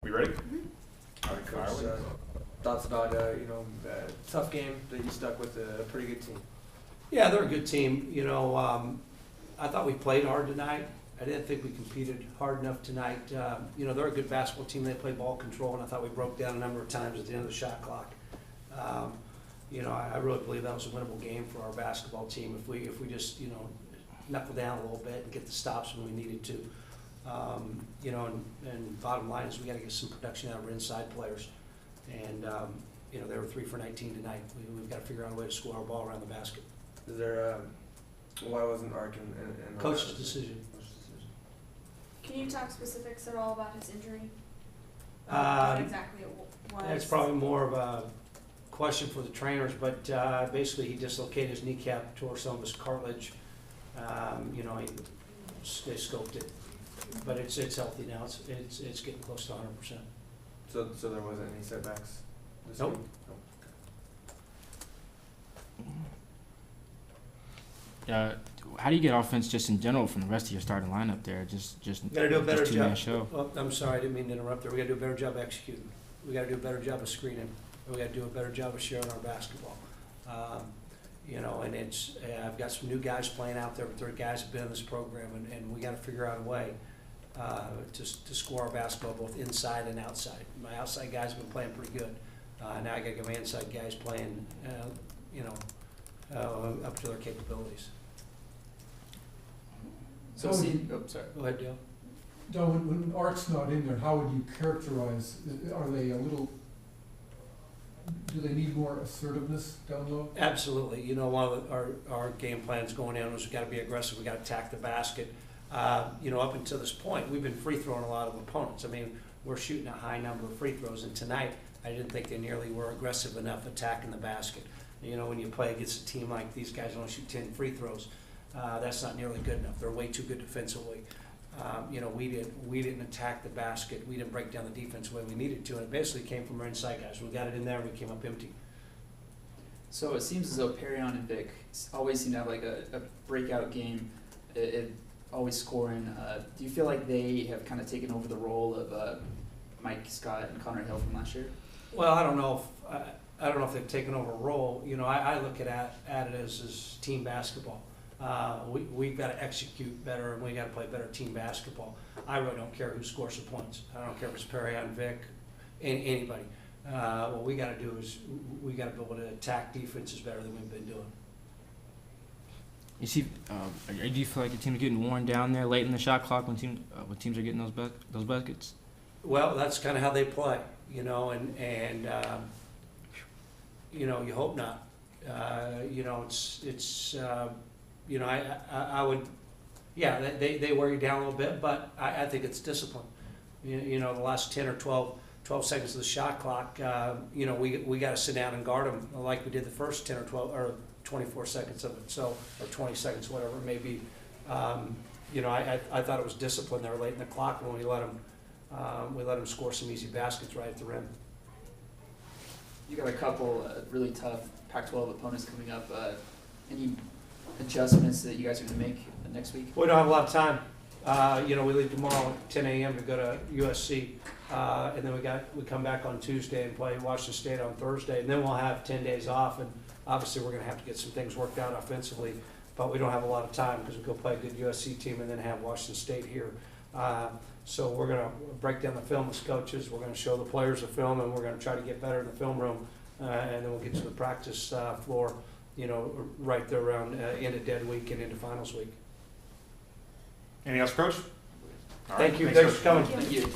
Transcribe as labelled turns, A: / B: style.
A: We ready?
B: All right, Coach. Thoughts about tough game that you stuck with a pretty good team.
C: Yeah, they're a good team. I thought we played hard tonight. I didn't think we competed hard enough tonight. They're a good basketball team. They play ball control, and I thought we broke down a number of times at the end of the shot clock. I really believe that was a winnable game for our basketball team if we just knuckle down a little bit and get the stops when we needed to. And bottom line is we got to get some production out of our inside players. And they were 3 for 19 tonight. We've got to figure out a way to score our ball around the basket.
B: Is there why wasn't Ark in
C: Coach's decision.
D: Can you talk specifics at all about his injury? What exactly it was?
C: It's probably more of a question for the trainers, but basically he dislocated his kneecap, tore some of his cartilage. They scoped it, but it's healthy now. It's getting close to 100%.
B: So there wasn't any setbacks this
C: Nope.
B: week?
E: How do you get offense just in general from the rest of your starting lineup there? Just
C: Got to do a better
E: two-man
C: job.
E: show.
C: Oh, I'm sorry, I didn't mean to interrupt there. We got to do a better job executing. We got to do a better job of screening. We got to do a better job of sharing our basketball. And I've got some new guys playing out there, but there are guys who've been in this program, and we got to figure out a way to score our basketball both inside and outside. My outside guys have been playing pretty good. Now I got to get my inside guys playing, up to their capabilities.
F: So,
C: sorry. Go ahead, Dale.
F: Don, when Art's not in there, how would you characterize, are they do they need more assertiveness down low?
C: Absolutely. One of our game plans going in was we got to be aggressive. We got to attack the basket. Up until this point, we've been free throwing a lot of opponents. I mean, we're shooting a high number of free throws, and tonight I didn't think they nearly were aggressive enough attacking the basket. When you play against a team like these guys only shoot 10 free throws, that's not nearly good enough. They're way too good defensively. We didn't attack the basket. We didn't break down the defense the way we needed to, and it basically came from our inside guys. We got it in there, and we came up empty.
G: So it seems as though Perrion and Vic always seem to have like a breakout game, always scoring. Do you feel like they have kind of taken over the role of Mike Scott and Connor Hill from last year?
C: Well, I don't know if they've taken over a role. I look at it as team basketball. We've got to execute better, and we got to play better team basketball. I really don't care who scores the points. I don't care if it's Perrion, Vic, anybody. What we got to do is we got to be able to attack defenses better than we've been doing.
E: You see, do you feel like your team's getting worn down there late in the shot clock when teams are getting those buckets?
C: Well, that's kind of how they play, and you hope not. I would, they wear you down a little bit, but I think it's discipline. The last 10 or 12 seconds of the shot clock, we got to sit down and guard them like we did the first 10 or 12 or 24 seconds of it, or 20 seconds, whatever it may be. I thought it was discipline there late in the clock when we let them score some easy baskets right at the rim.
G: You got a couple really tough Pac-12 opponents coming up. Any adjustments that you guys are going to make next week?
C: We don't have a lot of time. We leave tomorrow at 10 a.m. to go to USC, and then we come back on Tuesday and play Washington State on Thursday, and then we'll have 10 days off. And obviously, we're going to have to get some things worked out offensively, but we don't have a lot of time because we go play a good USC team and then have Washington State here. So we're going to break down the film as coaches. We're going to show the players the film, and we're going to try to get better in the film room, and then we'll get to the practice floor. Right there around end of dead week and into finals week.
A: Anything else, Coach? All right.
C: Thank you. Thanks for coming.
D: Thank you.